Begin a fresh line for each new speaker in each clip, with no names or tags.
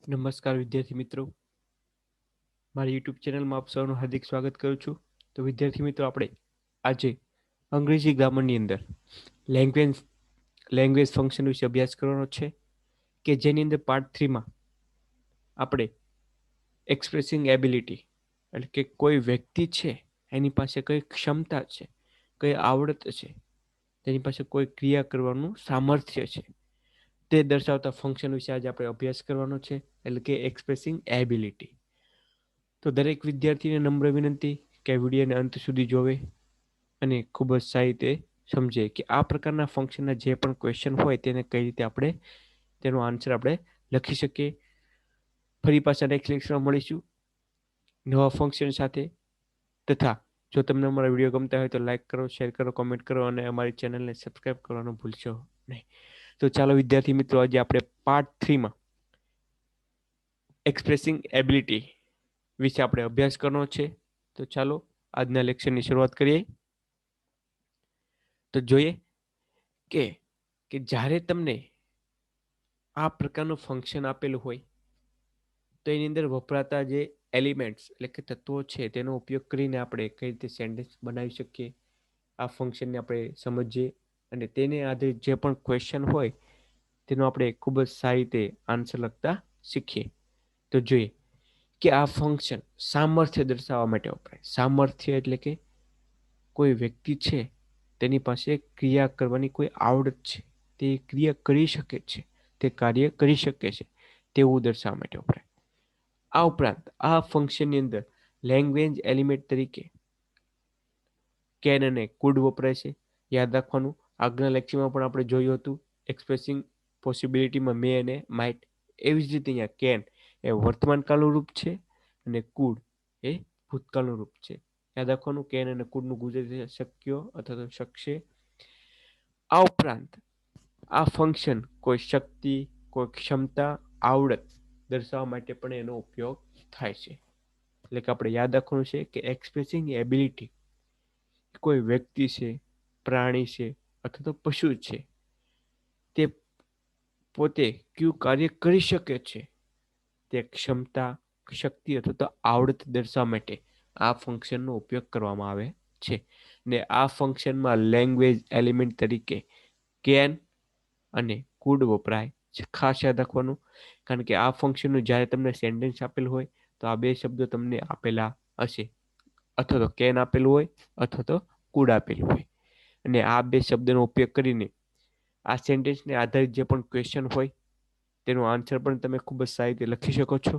નમસ્કાર વિદ્યાર્થી મિત્રો, મારી યુટ્યુબ ચેનલમાં આપ સૌનું હાર્દિક સ્વાગત કરું છું. તો વિદ્યાર્થી મિત્રો, આપણે આજે અંગ્રેજી ગ્રામરની અંદર લેંગ્વેજ લેંગ્વેજ ફંક્શન વિશે અભ્યાસ કરવાનો છે, કે જેની અંદર પાર્ટ 3માં આપણે એક્સપ્રેસિંગ એબિલિટી એટલે કે કોઈ વ્યક્તિ છે એની પાસે કઈ ક્ષમતા છે, કઈ આવડત છે, તેની પાસે કોઈ ક્રિયા કરવાનું સામર્થ્ય છે, તે દર્શાવતા ફંક્શન વિશે આજે આપણે અભ્યાસ કરવાનો છે, એટલે કે એક્સપ્રેસિંગ એબિલિટી. તો દરેક વિદ્યાર્થીને નમ્ર વિનંતી કે વિડીયોને અંત સુધી જોવે અને ખૂબ જ સારી રીતે સમજે કે આ પ્રકારના ફંક્શનના જે પણ ક્વેશ્ચન હોય તેને કઈ રીતે આપણે તેનો આન્સર આપણે લખી શકીએ. ફરી પાછા નેક્સ્ટ લેક્ચરમાં મળીશું નવા ફંક્શન સાથે. તથા જો તમને અમારા વિડીયો ગમતા હોય તો લાઈક કરો, શેર કરો, કોમેન્ટ કરો અને અમારી ચેનલને સબસ્ક્રાઇબ કરવાનું ભૂલશો નહીં. તો ચાલો વિદ્યાર્થી મિત્રો, આજે આપણે પાર્ટ 3માં એક્સપ્રેસિંગ એબિલિટી વિશે આપણે અભ્યાસ કરવાનો છે. તો ચાલો આજના લેક્ચરની શરૂઆત કરીએ. તો જોઈએ કે જ્યારે તમને આ પ્રકારનું ફંક્શન આપેલું હોય તો એની અંદર વપરાતા જે એલિમેન્ટ્સ એટલે કે તત્વો છે તેનો ઉપયોગ કરીને આપણે કઈ રીતે સેન્ટેન્સ બનાવી શકીએ, આ ફંક્શનને આપણે સમજીએ અને તેને આધારિત જે પણ ક્વેશ્ચન હોય તેનો આપણે ખૂબ જ સારી રીતે આન્સર લખતા શીખીએ. તો જોઈએ કે આ ફંક્શન સામર્થ્ય દર્શાવવા માટે વપરાય. સામર્થ્ય એટલે કે કોઈ વ્યક્તિ છે તેની પાસે ક્રિયા કરવાની કોઈ આવડત છે, તે ક્રિયા કરી શકે છે, તે કાર્ય કરી શકે છે તેવું દર્શાવવા માટે વપરાય. આ ઉપરાંત આ ફંક્શનની અંદર લેંગ્વેજ એલિમેન્ટ તરીકે કેન અને કુડ વપરાય છે. યાદ રાખવાનું, આગળના લેક્ચરમાં પણ આપણે જોયું હતું એક્સપ્રેસિંગ પોસિબિલિટીમાં મે અને માઇટ. એવી જ રીતે અહીંયા કેન એ વર્તમાનકાળનું રૂપ છે અને કુડ એ ભૂતકાળનું રૂપ છે. યાદ રાખવાનું, કેન અને કુડનું ગુજરાતી શક્ય અથવા તો શકશે. આ ઉપરાંત આ ફંક્શન કોઈ શક્તિ, કોઈ ક્ષમતા, આવડત દર્શાવવા માટે પણ એનો ઉપયોગ થાય છે. એટલે કે આપણે યાદ રાખવાનું છે કે એક્સપ્રેસિંગ એબિલિટી કોઈ વ્યક્તિ છે, પ્રાણી છે અથવા તો પશુ છે, તે પોતે કયું કાર્ય કરી શકે છે તે ક્ષમતા, શક્તિ અથવા તો આવડત દર્શાવવા માટે આ ફંક્શનનો ઉપયોગ કરવામાં આવે છે. ને આ ફંક્શનમાં લેંગ્વેજ એલિમેન્ટ તરીકે કેન અને કુડ વપરાય છે. ખાસ યાદ રાખવાનું, કારણ કે આ ફંક્શનનું જ્યારે તમને સેન્ટેન્સ આપેલું હોય તો આ બે શબ્દો તમને આપેલા હશે, અથવા તો કેન આપેલું હોય અથવા તો કુડ આપેલું હોય, અને આ બે શબ્દનો ઉપયોગ કરીને આ સેન્ટેન્સને આધારિત જે પણ ક્વેશ્ચન હોય તેનો આન્સર પણ તમે ખૂબ જ સારી રીતે લખી શકો છો.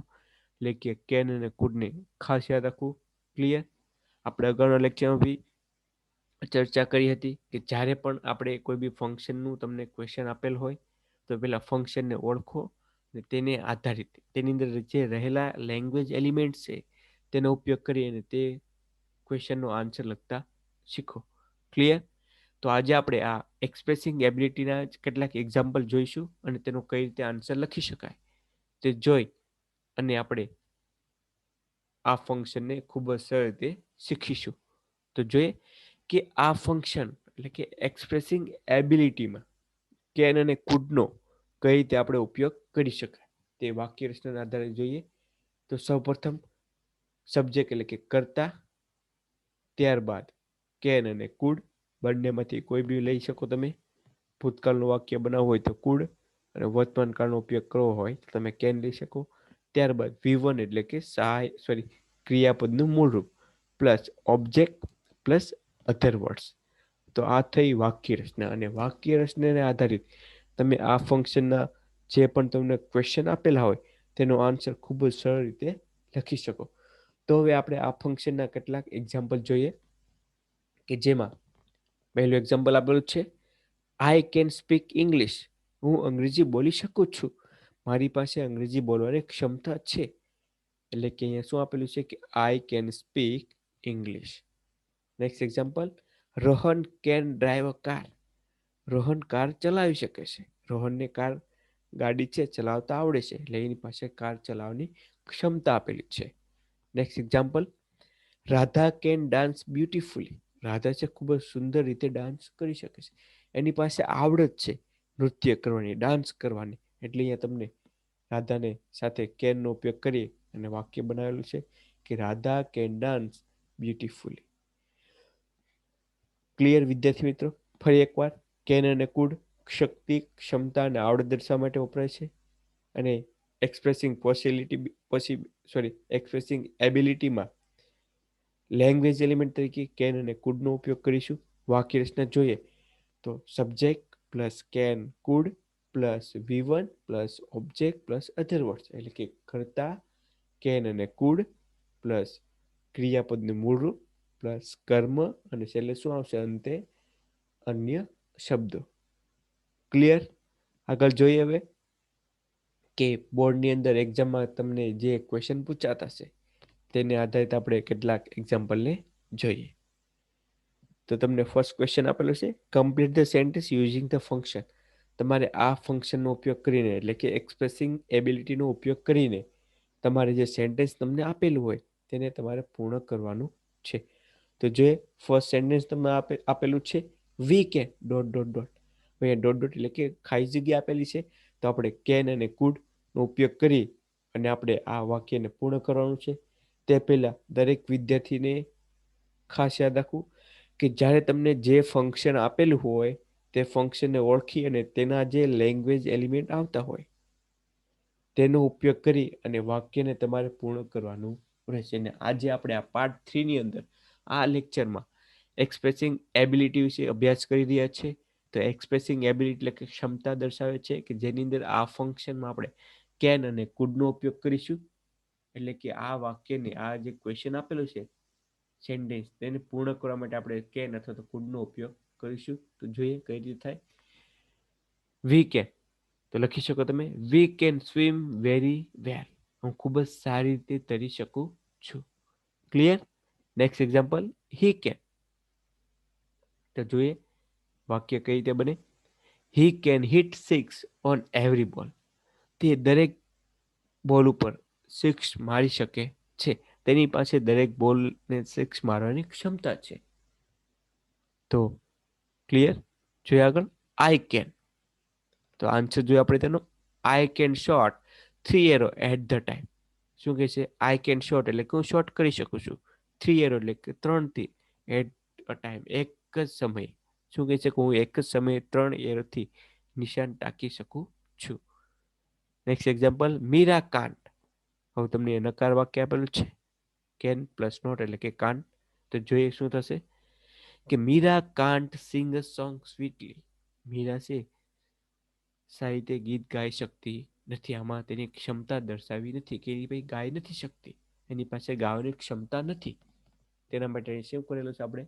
એટલે કે કેન અને કુડને ખાસ યાદ રાખવું. ક્લિયર? આપણે અગાઉના લેક્ચરમાં બી ચર્ચા કરી હતી કે જ્યારે પણ આપણે કોઈ બી ફંક્શનનું તમને ક્વેશ્ચન આપેલ હોય તો પેલા ફંક્શનને ઓળખો અને તેને આધારિત તેની અંદર જે રહેલા લેંગ્વેજ એલિમેન્ટ છે તેનો ઉપયોગ કરી અને તે ક્વેશ્ચનનો આન્સર લખતા શીખો. ક્લિયર? તો આજે આપણે આ એક્સપ્રેસિંગ એબિલિટીના કેટલાક એક્ઝામ્પલ જોઈશું અને તેનો કઈ રીતે આન્સર લખી શકાય તે જોઈ અને આપણે આ ફંક્શનને ખૂબ જ સરળ રીતે શીખીશું. તો જોઈએ કે આ ફંક્શન એટલે કે એક્સપ્રેસિંગ એબિલિટીમાં કેન અને કુડનો કઈ રીતે આપણે ઉપયોગ કરી શકાય તે વાક્ય રચનાના આધારે જોઈએ. તો સૌપ્રથમ સબ્જેક્ટ એટલે કે કર્તા, ત્યારબાદ કેન અને કુડ, બંનેમાંથી કોઈ બી લઈ શકો તમે. ભૂતકાળનું વાક્ય બનાવવું હોય તો કુડ અને વર્તમાન કાળનો ઉપયોગ કરવો હોય તો તમે કેન લઈ શકો. ત્યારબાદ V1 એટલે કે ક્રિયાપદનું મૂળ રૂપ પ્લસ ઓબ્જેક્ટ પ્લસ અધર વર્ડ્સ. તો આ થઈ વાક્ય રચના, અને વાક્ય રચનાને આધારિત તમે આ ફંક્શનના જે પણ તમને ક્વેશ્ચન આપેલા હોય તેનો આન્સર ખૂબ જ સરળ રીતે લખી શકો. તો હવે આપણે આ ફંક્શનના કેટલાક એક્ઝામ્પલ જોઈએ કે જેમાં પહેલું એક્ઝામ્પલ આપેલું છે આઈ કેન સ્પીક ઇંગ્લિશ. હું અંગ્રેજી બોલી શકું છું. મારી પાસે અંગ્રેજી બોલવાની ક્ષમતા છે. એટલે કે અહીંયા શું આપેલું છે કે આઈ can speak English. Next example, Rohan can drive a car. Rohan car ચલાવી શકે છે. રોહનને કાર ગાડી છે ચલાવતા આવડે છે, એટલે એની પાસે કાર ચલાવવાની ક્ષમતા આપેલી છે. Next example, Radha can dance beautifully. Radha છે ખૂબ જ સુંદર રીતે ડાન્સ કરી શકે છે. એની પાસે આવડત છે નૃત્ય કરવાની, ડાન્સ કરવાની. એટલે અહીંયા તમને રાધાને સાથે કેનનો ઉપયોગ કરી અને વાક્ય બનાવેલું છે કે Radha can dance beautifully. Clear વિદ્યાર્થી મિત્રો? ફરી એકવાર, કેન અને કુડ શક્તિ, ક્ષમતા અને આવડત દર્શાવવા માટે વપરાય છે. અને એક્સપ્રેસિંગ એબિલિટીમાં લેંગ્વેજ એલિમેન્ટ તરીકે કેન અને કુડનો ઉપયોગ કરીશું. વાક્ય રચના જોઈએ તો subject plus can food plus V1 plus object plus other words, એટલે કે કર્તા કેન અને કુડ પ્લસ ક્રિયાપદનું મૂળરૂપ પ્લસ કર્મ અને છેલ્લે શું આવશે? અંતે અન્ય શબ્દો. ક્લિયર? આગળ જોઈએ હવે કે બોર્ડની અંદર એક્ઝામમાં તમને જે ક્વેશ્ચન પૂછાતા હશે તેને આધારિત આપણે કેટલાક એક્ઝામ્પલને જોઈએ. તો તમને ફર્સ્ટ ક્વેશ્ચન આપેલો છે, complete the sentence using the function. તમારે આ ફંક્શનનો ઉપયોગ કરીને, એટલે કે એક્સપ્રેસિંગ એબિલિટીનો ઉપયોગ કરીને તમારે જે સેન્ટેન્સ તમને આપેલું હોય તેને તમારે પૂર્ણ કરવાનું છે. તો જે ફર્સ્ટ સેન્ટેન્સ તમને આપેલું છે, we can dot dot dot. અહીંયા ડોટ ડોટ એટલે કે ખાલી જગ્યા આપેલી છે, તો આપણે કેન અને કુડ નો ઉપયોગ કરી અને આપણે આ વાક્યને પૂર્ણ કરવાનું છે. તે પહેલા દરેક વિદ્યાર્થીને ખાસ યાદ રાખવું કે જ્યારે તમને જે ફંક્શન આપેલું હોય તે ફંક્શનને ઓળખી અને તેના જે લેંગ્વેજ એલિમેન્ટ આવતા હોય તેનો ઉપયોગ કરી અને વાક્યને તમારે પૂર્ણ કરવાનું રહેશે. અને આજે આપણે આ પાર્ટ 3 ની અંદર આ લેક્ચરમાં એક્સપ્રેસિંગ એબિલિટી વિશે અભ્યાસ કરી રહ્યા છે. તો એક્સપ્રેસિંગ એબિલિટી એટલે કે ક્ષમતા દર્શાવે છે કે જેની અંદર આ ફંક્શનમાં આપણે કેન અને કુડનો ઉપયોગ કરીશું. એટલે કે આ વાક્યને, આ જે ક્વેશ્ચન આપેલું છે સેન્ટેન્સ, તેને પૂર્ણ કરવા માટે આપણે કેન અથવા તો કુડનો ઉપયોગ કરીશું. તો જોઈએ કઈ રીતે થાય. વી કેન, તો લખી શકો તમે, we can swim very well. હું ખૂબ જ સારી રીતે તરી શકું છું. Clear? Next example, he can. તો જોઈએ વાક્ય કઈ રીતે બને. He can hit 6 on every ball. તે દરેક બોલ ઉપર 6 મારી શકે છે. તેની પાસે દરેક બોલને 6 મારવાની ક્ષમતા છે. તો ક્લિયર? જોઈએ આગળ, આઈ કેન. તો આન્સર જોઈએ આપણે તેનો, I can shot 3 arrow at the time. શું કહે છે? આઈ કેન શોટ એટલે કે હું શોટ કરી શકું છું. 3 એરો એટલે કે 3 તીર, એટ અ ટાઈમ એક જ સમયે. શું કહે છે કે હું એક જ સમયે 3 એરોથી નિશાન ટાકી શકું છું. Next example, Meera can't. હવે તમને નકાર વાક્ય આપેલું છે, કેન પ્લસ નોટ એટલે કે કાન્ટ. તો જોઈએ શું થશે કે Meera can't sing a song sweetly. Meera છે સારી રીતે ગીત ગાઈ શકતી નથી. આમાં તેની ક્ષમતા દર્શાવી નથી કે એ ભાઈ ગાઈ નથી શકતી, એની પાસે ગાવાની ક્ષમતા નથી. તેના માટે શું કરેલો છે આપણે?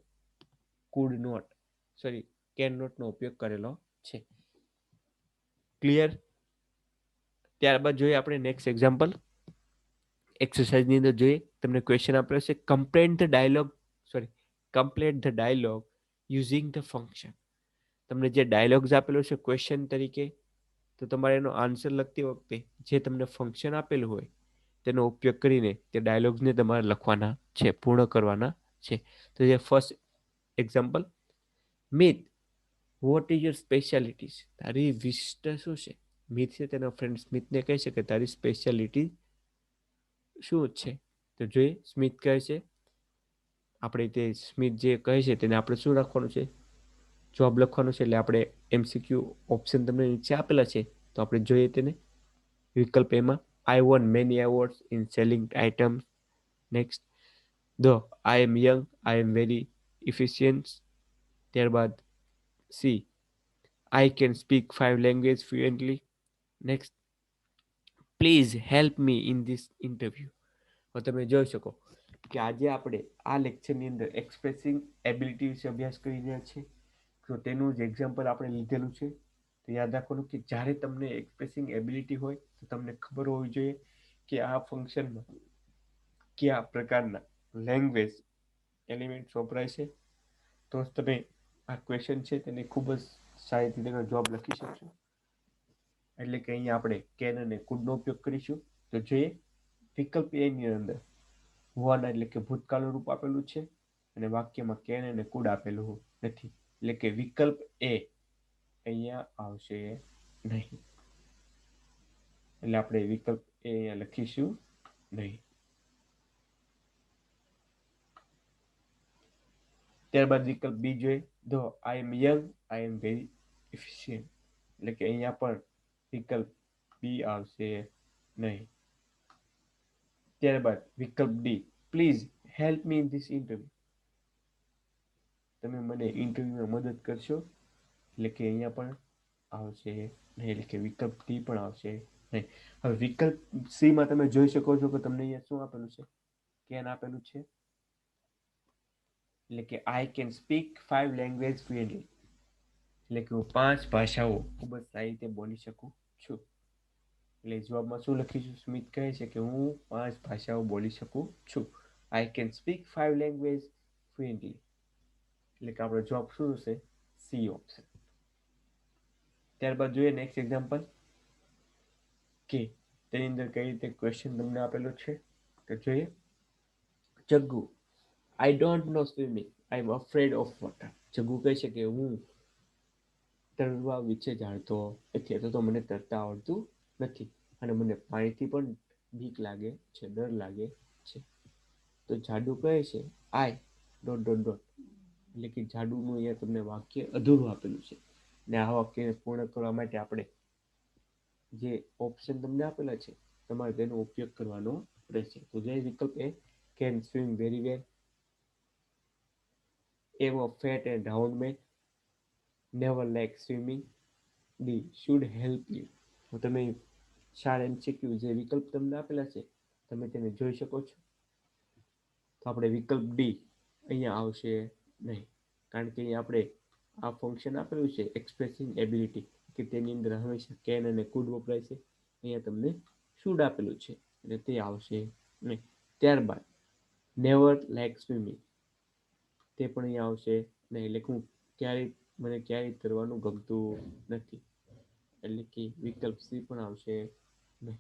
કુડ નોટ, કેન નોટ નો ઉપયોગ કરેલો છે. ક્લિયર? ત્યારબાદ જોઈએ આપણે નેક્સ્ટ એક્ઝામ્પલ. એક્સરસાઇઝની અંદર જોઈએ તમને ક્વેશ્ચન આપેલો છે, complete the dialogue using the function. તમને જે ડાયલોગ્સ આપેલો છે ક્વેશ્ચન તરીકે, તો તમારે એનો આન્સર લખતી વખતે જે તમને ફંક્શન આપેલું હોય તેનો ઉપયોગ કરીને તે ડાયલોગ્સને તમારે લખવાના છે, પૂર્ણ કરવાના છે. તો જે first example, Mit what is your specialities. તારી વિશિષ્ટતા શું છે? મિત છે તેના ફ્રેન્ડ સ્મિથને કહે છે કે તારી સ્પેશિયાલિટી શું છે? તો જોઈએ સ્મિથ કહે છે, આપણે તે સ્મિથ જે કહે છે તેને આપણે શું રાખવાનું છે? જવાબ લખવાનો છે. એટલે આપણે MCQ ઓપ્શન તમને નીચે આપેલા છે, તો આપણે જોઈએ તેને. વિકલ્પ એમાં, I won many awards in selling items. Next, the I am young, I am very efficient. ત્યારબાદ C, I can speak 5 language fluently. Next, please help me in this interview. તો તમે જોઈ શકો કે આજે આપણે આ લેક્ચરની અંદર એક્સપ્રેસિંગ એબિલિટી વિશે અભ્યાસ કરી રહ્યા છીએ. તો તેનું જ એક્ઝામ્પલ આપણે લીધેલું છે. તો યાદ રાખવાનું કે જ્યારે તમને એક્સપ્રેસિંગ એબિલિટી હોય તો તમને ખબર હોવી જોઈએ કે આ ફંક્શનમાં કયા પ્રકારના લેંગ્વેજ એલિમેન્ટ વપરાય છે. તો તમે આ ક્વેશ્ચન છે તેને ખૂબ જ સારી રીતે તેનો જવાબ લખી શકશો. એટલે કે અહીંયા આપણે કેન અને કુડનો ઉપયોગ કરીશું. તો જોઈએ વિકલ્પ એ ની અંદર વન એટલે કે ભૂતકાળનું રૂપ આપેલું છે અને વાક્યમાં કેન અને કુડ આપેલું નથી. એટલે કે વિકલ્પ એ અહીંયા આવશે નહીં. એટલે આપણે વિકલ્પ એ અહીંયા લખીશું નહીં. ત્યારબાદ વિકલ્પ બી જોઈએ, ધો આઈ am young I am very efficient, એટલે કે અહીંયા પણ વિકલ્પ બી આવશે નહીં. ત્યારબાદ વિકલ્પ D, please help me in this interview, તમે મને ઇન્ટરવ્યુમાં મદદ કરશો, એટલે કે અહીંયા પણ આવશે નહીં, એટલે કે વિકલ્પ ડી પણ આવશે નહીં. હવે વિકલ્પ સી માં તમે જોઈ શકો છો કે તમને અહીંયા શું આપેલું છે, કેન આપેલું છે, એટલે કે આઈ કેન સ્પીક 5 લેંગ્વેજ ફ્લુએન્ટલી, એટલે કે હું 5 ભાષાઓ ખૂબ જ સારી રીતે બોલી શકું છું. એટલે જવાબમાં શું લખીશું, સ્મિત કહે છે કે હું 5 ભાષાઓ બોલી શકું છું. આઈ કેન સ્પીક 5 લેંગ્વેજ ફ્લુએન્ટલી, એટલે કે આપણો જવાબ શું હશે, સી ઓપ્શન. ત્યારબાદ જોઈએ નેક્સ્ટ એક્ઝામ્પલ, કે તેની અંદર કઈ રીતે ક્વેશ્ચન તમને આપેલો છે તો જોઈએ. Jaggu, I don't know swimming, I am afraid of water. Jaggu કહે છે કે હું તરવા વિશે જાણતો નથી, અથવા તો મને તરતા આવડતું નથી, અને મને પાણીથી પણ બીક લાગે છે, ડર લાગે છે. તો જાડુ કહે છે આઈ ડોટ ડોટ ડોટ, એટલે કે જાડુનું અહીંયા તમને વાક્ય અધૂરું આપેલું છે, ને આ વાક્યને પૂર્ણ કરવા માટે આપણે જે ઓપ્શન તમને આપેલા છે તમારે તેનો ઉપયોગ કરવાનો રહેશે. તો જે વિકલ્પ A, can swim very well, am a fat and round man, never like swimming, D should help you. તો તમે 4 MCQ જે વિકલ્પ તમને આપેલા છે તમે તેને જોઈ શકો છો. તો આપણે વિકલ્પ ડી અહીંયા આવશે નહીં, કારણ કે અહીંયા આપણે આ ફંક્શન આપેલું છે એક્સપ્રેસિંગ એબિલિટી, કે તેની અંદર હંમેશા કેન અને કુડ વપરાય છે. અહીંયા તમને શુડ આપેલું છે એટલે તે આવશે નહીં. ત્યારબાદ નેવર લાઈક સ્વિમિંગ, તે પણ અહીંયા આવશે નહીં, એટલે હું મને ક્યારેય તરવાનું ગમતું નથી, એટલે કે વિકલ્પ સી પણ આવશે નહીં.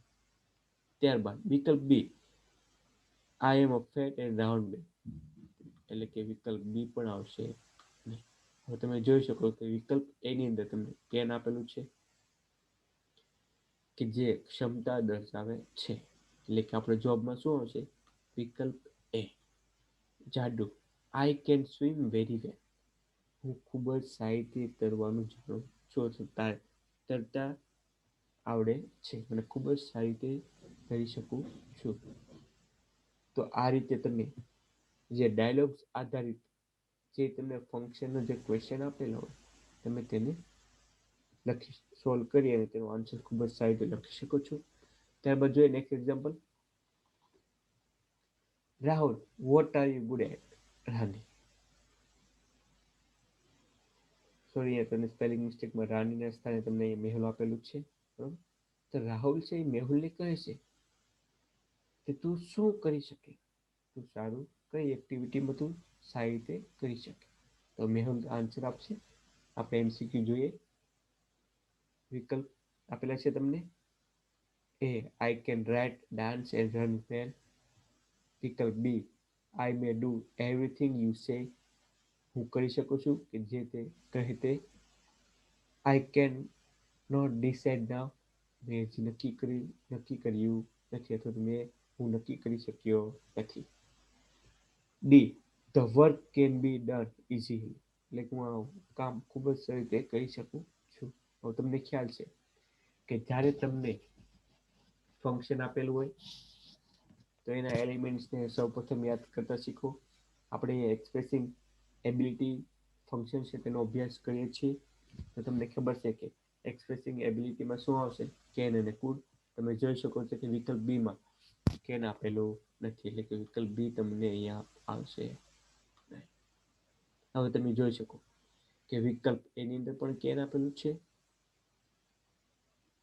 ત્યારબાદ વિકલ્પ B, I am a fat and round man, એટલે કે વિકલ્પ બી પણ આવશે નહીં. હવે તમે જોઈ શકો કે વિકલ્પ એની અંદર તમને કેન આપેલું છે, કે જે ક્ષમતા દર્શાવે છે, એટલે કે આપણે જોબમાં શું આવશે, વિકલ્પ એ. જાડુ, I can swim very well, હું ખૂબ જ સારી રીતે તરવાનું જાણું છું, તરતા આવડે છે, અને ખૂબ જ સારી રીતે તરી શકું છું. તો આ રીતે તમે જે ડાયલોગ્સ આધારિત જે તમને ફંક્શનનો જે ક્વેશ્ચન આપેલો હોય તમે તેને સોલ્વ કરી અને તેનો આન્સર ખૂબ જ સારી રીતે લખી શકો છો. ત્યારબાદ જોઈએ next example, Rahul what are you good at, Rani, sorry તમને સ્પેલિંગ મિસ્ટેકમાં રાનીના સ્થાને તમને મેહુલ આપેલું છે, બરોબર. તો રાહુલ છે એ મેહુલને કહે છે કે તું શું કરી શકે, તું સારું કઈ એક્ટિવિટીમાં તું સારી રીતે કરી શકે. તો મેહુલ આન્સર આપશે. આપણે MCQ જોઈએ, વિકલ્પ આપેલા છે તમને. A, I can write, dance and run well. વિકલ્પ B, I may do everything you say, હું કરી શકું છું કે જે તે કહે તે. આઈ કેન નોટ ડિસાઇડ નાઉ, મેં હજી નક્કી કર્યું નથી, અથવા તો હું નક્કી કરી શક્યો નથી. D, the work can be done easily, એટલે કે હું આ કામ ખૂબ જ સારી રીતે કરી શકું છું. હવે તમને ખ્યાલ છે કે જ્યારે તમને ફંક્શન આપેલું હોય તો એના એલિમેન્ટ્સને સૌપ્રથમ યાદ કરતા શીખો. આપણે એક્સપ્રેસિંગ એબિલિટી ફંક્શન છે તેનો અભ્યાસ કરીએ છીએ, તો તમને ખબર છે કે એક્સપ્રેસિંગ એબિલિટીમાં શું આવશે, કેન અને કુડ. તમે જોઈ શકો છો કે વિકલ્પ બીમાં કેન આપેલું નથી, એટલે કે વિકલ્પ બી તમને અહીંયા આવશે. હવે તમે જોઈ શકો કે વિકલ્પ એની અંદર પણ કેન આપેલું છે,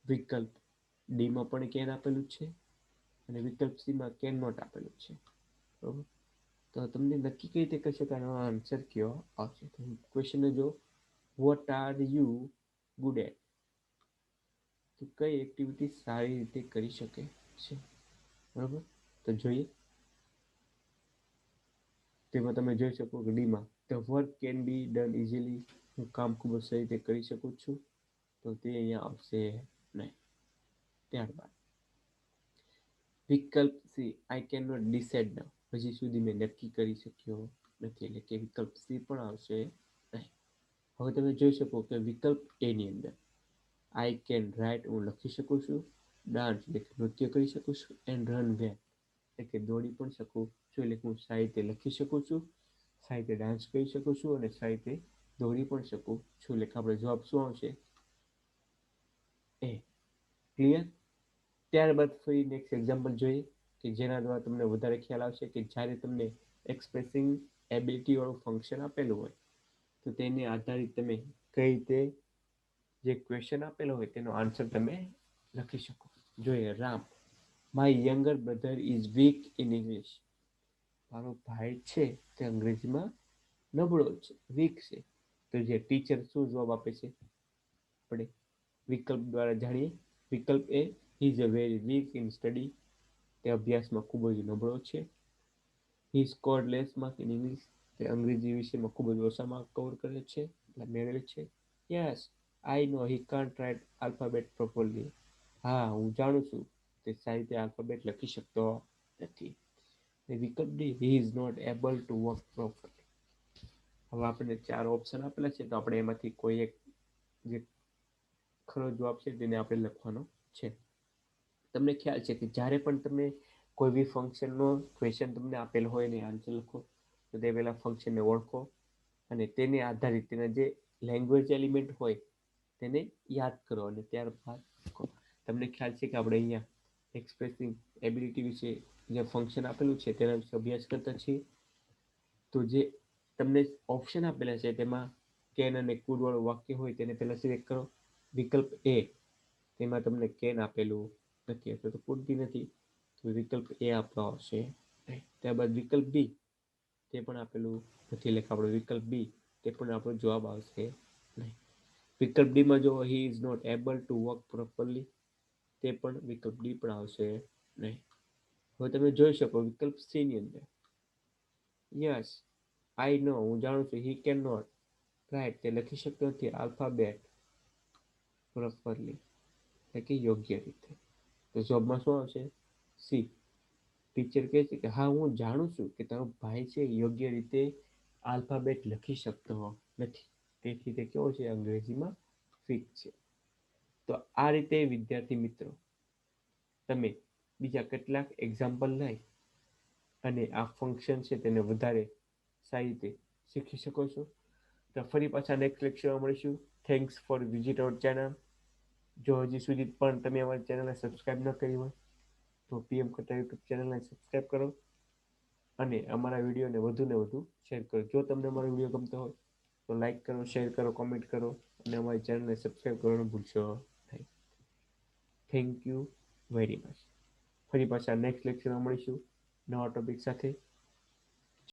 વિકલ્પ ડીમાં પણ કેન આપેલું છે, અને વિકલ્પ સીમાં કેન નોટ આપેલું છે, બરોબર. તો તમને નક્કી કઈ રીતે કહી શકાય આનો આન્સર કયો આવશે. ક્વેશ્ચન જો, what are you good at, તો કઈ એક્ટિવિટી સારી રીતે કરી શકે છે, બરોબર. તો જોઈએ, તેમાં તમે જોઈ શકો કે ડીમાં the work can be done easily, હું કામ ખૂબ જ સારી રીતે કરી શકું છું, તો તે અહીંયા આવશે નહીં. ત્યારબાદ વિકલ્પ C I can not decide now, હજી સુધી મેં નક્કી કરી શક્યો નથી, એટલે કે વિકલ્પ સી પણ આવશે નહીં. હવે તમે જોઈ શકો કે વિકલ્પ એ ની અંદર આઈ કેન રાઇટ, હું લખી શકું છું, ડાન્સ એટલે કે નૃત્ય કરી શકું છું, એન્ડ રન વેલ એટલે કે દોડી પણ શકું છું, એટલે કે હું સાહિત્ય લખી શકું છું, સાહિત્ય ડાન્સ કરી શકું છું અને સાહિત્ય દોડી પણ શકું છું. એટલે કે આપણે જવાબ શું આવશે? એ. ક્લિયર? ત્યારબાદ ફરી નેક્સ્ટ એક્ઝામ્પલ જોઈએ કે જેના દ્વારા તમને વધારે ખ્યાલ આવશે કે જ્યારે તમને એક્સપ્રેસિંગ એબિલિટી વાળું ફંક્શન આપેલું હોય તો તેને આધારિત તમે કઈ રીતે જે ક્વેશ્ચન આપેલો હોય તેનો આન્સર તમે લખી શકો. જોઈએ Ram, my younger brother is weak in English. મારો ભાઈ છે તે અંગ્રેજીમાં નબળો છે, વીક છે. તો જે ટીચર શું જવાબ આપે છે આપણે વિકલ્પ દ્વારા જાણીએ. વિકલ્પ A is a very weak in study, તે અભ્યાસમાં ખૂબ જ નબળો છે. He scored less mark in English, તે અંગ્રેજી વિષયમાં ખૂબ જ ઓછા માર્ક કવર કરે છે, મેળવે છે. Yes I know he can't write alphabet properly, હા હું જાણું છું તે સારી રીતે આલ્ફાબેટ લખી શકતો નથી. વિકલ્પ D, he is not able to work properly. હવે આપણને 4 ઓપ્શન આપેલા છે તો આપણે એમાંથી કોઈ એક જે ખરો જવાબ છે તેને આપણે લખવાનો છે. તમને ખ્યાલ છે કે જ્યારે પણ તમે કોઈ બી ફંક્શનનો ક્વેશ્ચન તમને આપેલ હોય ને આન્સર લખો તો તે પહેલા ફંક્શનને ઓળખો અને તેને આધારિત તેના જે લેંગ્વેજ એલિમેન્ટ હોય તેને યાદ કરો અને ત્યારબાદ લખો. તમને ખ્યાલ છે કે આપણે અહીંયા એક્સપ્રેસિંગ એબિલિટી વિશે જે ફંક્શન આપેલું છે તેના વિશે અભ્યાસ કરતા છીએ. તો જે તમને ઓપ્શન આપેલા છે તેમાં કેન અને કુડ વાળું વાક્ય હોય તેને પહેલા સિલેક્ટ કરો. વિકલ્પ એ તેમાં તમને કેન આપેલું નથી અથવા તો પૂરતી નથી તો વિકલ્પ એ આપણો આવશે. ત્યારબાદ વિકલ્પ બી તે પણ આપેલું નથી એટલે આપણો વિકલ્પ બી તે પણ આપણો જવાબ આવશે નહીં. વિકલ્પ ડીમાં જો he is not able to work properly તે પણ વિકલ્પ ડી પણ આવશે નહીં. હવે તમે જોઈ શકો વિકલ્પ સી ની અંદર યસ આઈ નો, હું જાણું છું, હી કેન નોટ રાઈટ, તે લખી શકતો નથી આલ્ફાબેટ પ્રોપરલી એટલે કે યોગ્ય રીતે. તો જવાબમાં શું આવશે? સી. ટીચર કહે છે કે હા હું જાણું છું કે તારો ભાઈ છે યોગ્ય રીતે આલ્ફાબેટ લખી શકતો નથી, તેથી તે કેવો છે અંગ્રેજીમાં વીક છે. તો આ રીતે વિદ્યાર્થી મિત્રો તમે બીજા કેટલાક એક્ઝામ્પલ લઈ અને આ ફંક્શન છે તેને વધારે સારી રીતે શીખી શકો છો. તો ફરી પાછા નેક્સ્ટ લેક્ચરમાં મળીશું. Thanks for visit our channel. જો હજી સુધી પણ તમે અમારી ચેનલને સબસ્ક્રાઇબ ન કરી હોય તો પીએમ કટા યુટ્યુબ ચેનલને સબસ્ક્રાઇબ કરો અને અમારા વિડીયોને વધુ ને વધુ શેર કરો. જો તમને અમારો વિડીયો ગમતો હોય તો લાઈક કરો, શેર કરો, કોમેન્ટ કરો અને અમારી ચેનલને સબસ્ક્રાઇબ કરવાનું ભૂલશો નહીં. Thank you very much. ફરી પાછા નેક્સ્ટ લેક્ચરમાં મળીશું નવા ટોપિક સાથે.